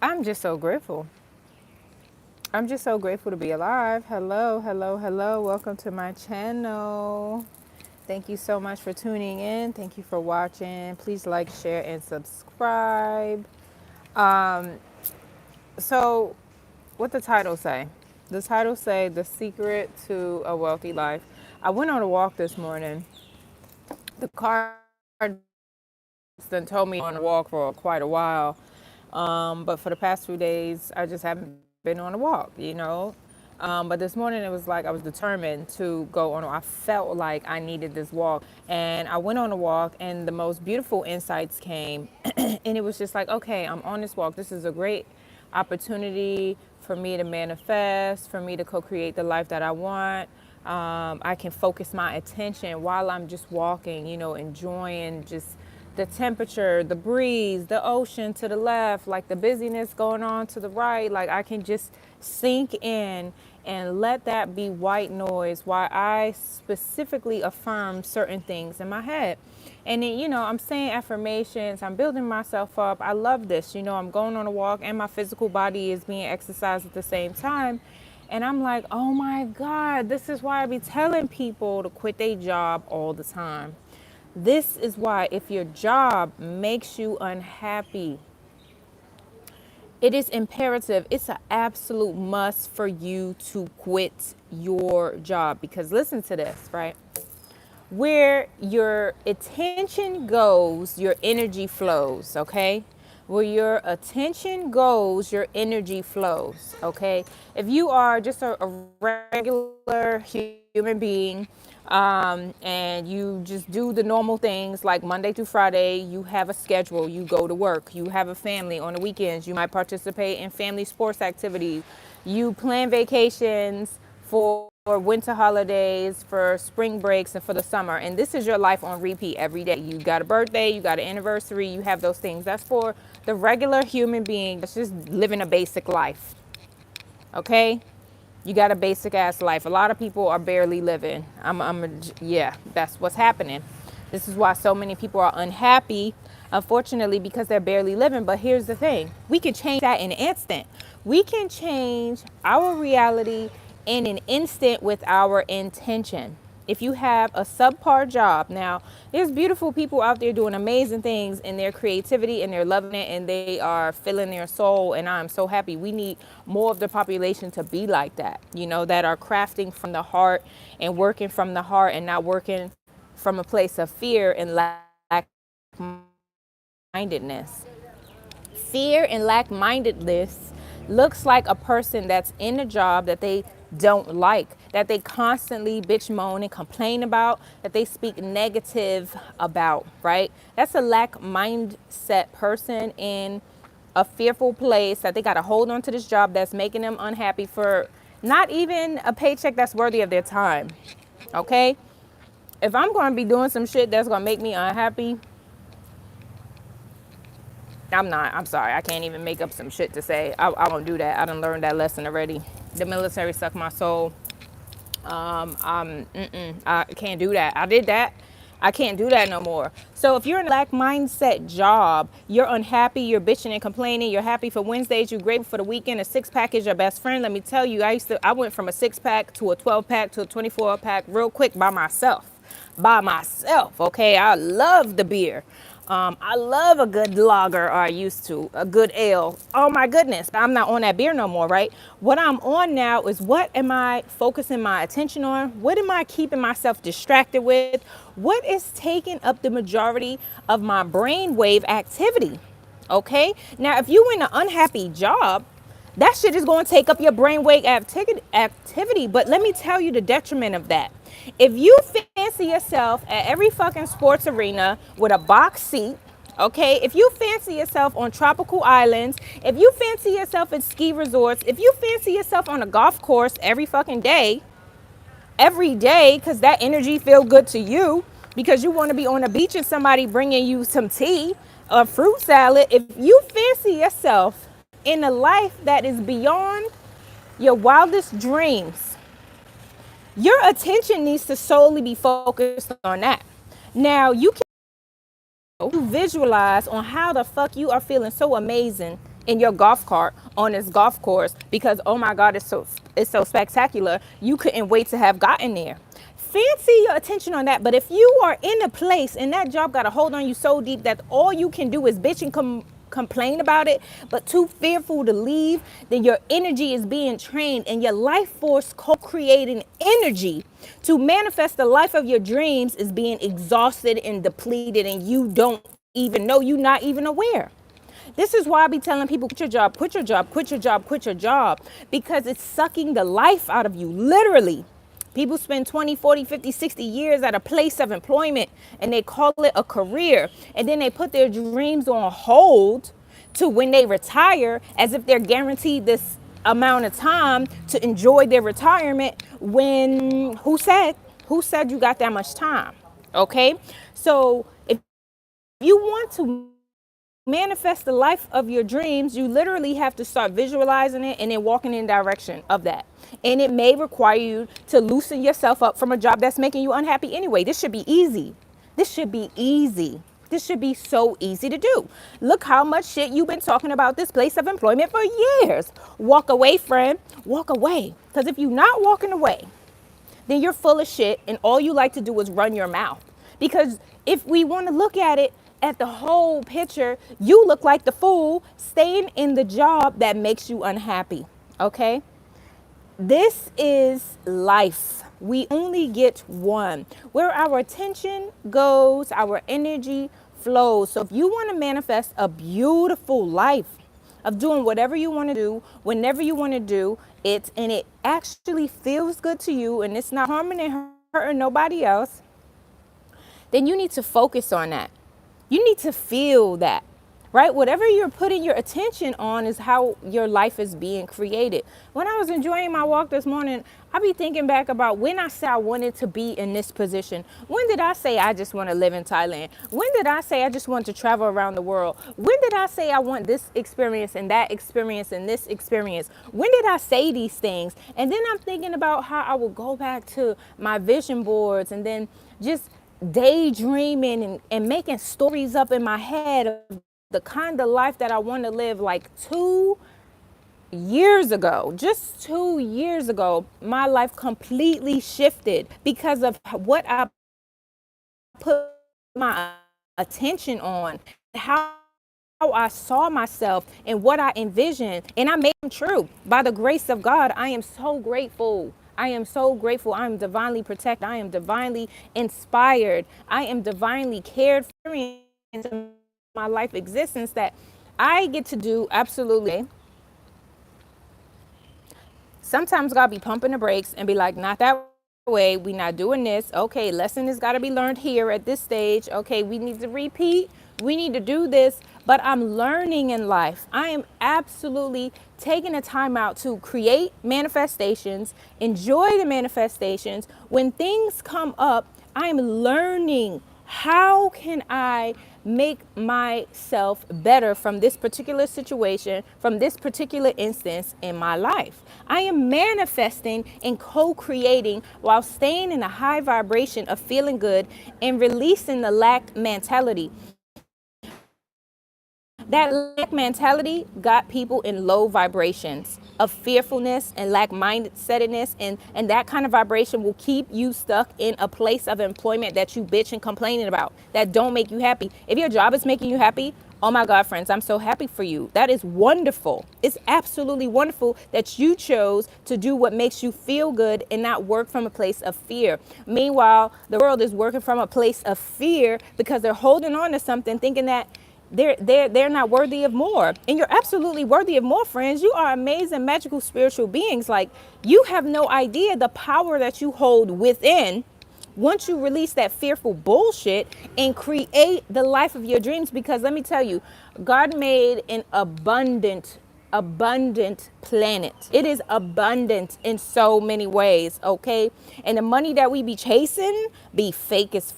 I'm just so grateful. I'm just so grateful to be alive. Hello, hello, hello. Welcome to my channel. Thank you so much for tuning in. Thank you for watching. Please like, share, and subscribe. Um, so, what the title say? The title say the secret to a wealthy life. I went on a walk this morning. The car then told me on a walk for quite a while. But for the past 2 days, I just haven't been on a walk. But this morning it was like I was determined to go on. I felt like I needed this walk, and I went on a walk, and the most beautiful insights came. And it was just like, okay, I'm on this walk. This is a great opportunity for me to manifest, for me to co-create the life that I want. I can focus my attention while I'm just walking, enjoying just the temperature, the breeze, the ocean to the left, like the busyness going on to the right. Like I can just sink in and let that be white noise while I specifically affirm certain things in my head. And then, I'm saying affirmations, I'm building myself up. I love this. I'm going on a walk and my physical body is being exercised at the same time. And I'm like, oh my God, this is why I be telling people to quit their job all the time. This is why, if your job makes you unhappy, it is imperative, it's an absolute must for you to quit your job. Because listen to this, right? Where your attention goes, your energy flows, okay? Where your attention goes, your energy flows, okay? If you are just a regular human being, and you just do the normal things like Monday through Friday, you have a schedule, you go to work, you have a family. On the weekends, you might participate in family sports activities, you plan vacations for winter holidays, for spring breaks, and for the summer. And this is your life on repeat every day. You got a birthday, you got an anniversary, you have those things. That's for the regular human being that's just living a basic life. Okay? You got a basic ass life. A lot of people are barely living. Yeah, that's what's happening. This is why so many people are unhappy, unfortunately, because they're barely living. But here's the thing, we can change that in an instant. We can change our reality in an instant with our intention. If you have a subpar job, now there's beautiful people out there doing amazing things in their creativity and they're loving it and they are filling their soul, and I'm so happy. We need more of the population to be like that, that are crafting from the heart and working from the heart and not working from a place of fear and lack mindedness. Fear and lack mindedness looks like a person that's in a job that they don't like, that they constantly bitch, moan, and complain about, that they speak negative about, right? That's a lack mindset person in a fearful place that they got to hold on to this job that's making them unhappy for not even a paycheck that's worthy of their time. Okay? If I'm going to be doing some shit that's going to make me unhappy, I'm not. I'm sorry. I can't even make up some shit to say. I won't do that. I done learned that lesson already. The military sucked my soul. I can't do that. I did that. I can't do that no more. So if you're in a lack mindset job, you're unhappy, you're bitching and complaining, you're happy for Wednesdays, you're grateful for the weekend, a six pack is your best friend. Let me tell you, I went from a six pack to a 12 pack to a 24 pack real quick by myself. Okay? I love the beer. I love a good lager, or I used to, a good ale. Oh my goodness, I'm not on that beer no more, right? What I'm on now is, what am I focusing my attention on? What am I keeping myself distracted with? What is taking up the majority of my brainwave activity? Okay, now if you in an unhappy job, that shit is going to take up your brainwave activity. But let me tell you the detriment of that. If you fancy yourself at every fucking sports arena with a box seat, okay, if you fancy yourself on tropical islands, if you fancy yourself at ski resorts, if you fancy yourself on a golf course every day, because that energy feel good to you, because you want to be on the beach and somebody bringing you some tea or fruit salad, if you fancy yourself in a life that is beyond your wildest dreams, your attention needs to solely be focused on that. Now, you can visualize on how the fuck you are feeling so amazing in your golf cart on this golf course because, oh my God, it's so spectacular. You couldn't wait to have gotten there. Fancy your attention on that. But if you are in a place and that job got a hold on you so deep that all you can do is bitch and complain about it, but too fearful to leave, then your energy is being trained and your life force co-creating energy to manifest the life of your dreams is being exhausted and depleted, and you don't even know, you're not even aware. This is why I be telling people, quit your job, quit your job, quit your job, quit your job, because it's sucking the life out of you, literally. People spend 20, 40, 50, 60 years at a place of employment and they call it a career. And then they put their dreams on hold to when they retire as if they're guaranteed this amount of time to enjoy their retirement when, who said you got that much time? Okay. So if you want to manifest the life of your dreams, you literally have to start visualizing it and then walking in direction of that. And it may require you to loosen yourself up from a job that's making you unhappy anyway. This should be easy. This should be easy. This should be so easy to do. Look how much shit you've been talking about this place of employment for years. Walk away, friend. Walk away. Because if you're not walking away, then you're full of shit and all you like to do is run your mouth. Because if we want to look at it at the whole picture, you look like the fool staying in the job that makes you unhappy. Okay? This is life. We only get one. Where our attention goes, our energy flows. So if you want to manifest a beautiful life of doing whatever you want to do, whenever you want to do it, and it actually feels good to you, and it's not harming and hurting nobody else, then you need to focus on that. You need to feel that, right? Whatever you're putting your attention on is how your life is being created. When I was enjoying my walk this morning, I be thinking back about when I said I wanted to be in this position. When did I say I just want to live in Thailand? When did I say I just want to travel around the world? When did I say I want this experience and that experience and this experience? When did I say these things? And then I'm thinking about how I will go back to my vision boards and then just daydreaming and making stories up in my head of the kind of life that I want to live. Like 2 years ago, just 2 years ago, my life completely shifted because of what I put my attention on, how I saw myself and what I envisioned, and I made them true. By the grace of God, I am so grateful. I am so grateful. I am divinely protected. I am divinely inspired. I am divinely cared for into my life existence that I get to do absolutely. Sometimes God be pumping the brakes and be like, not that way. We not doing this. Okay, lesson has got to be learned here at this stage. Okay, we need to repeat. We need to do this. But I'm learning in life. I am absolutely taking the time out to create manifestations, enjoy the manifestations. When things come up, I'm learning how can I make myself better from this particular situation, from this particular instance in my life. I am manifesting and co-creating while staying in a high vibration of feeling good and releasing the lack mentality. That lack mentality got people in low vibrations of fearfulness and lack mindsetedness, and that kind of vibration will keep you stuck in a place of employment that you bitch and complaining about, that don't make you happy. If your job is making you happy, oh my God, friends, I'm so happy for you. That is wonderful. It's absolutely wonderful that you chose to do what makes you feel good and not work from a place of fear. Meanwhile, the world is working from a place of fear because they're holding on to something thinking that they're not worthy of more. And you're absolutely worthy of more, friends. You are amazing, magical, spiritual beings. Like, you have no idea the power that you hold within once you release that fearful bullshit and create the life of your dreams. Because let me tell you, God made an abundant planet. It is abundant in so many ways, okay? And the money that we be chasing be fake as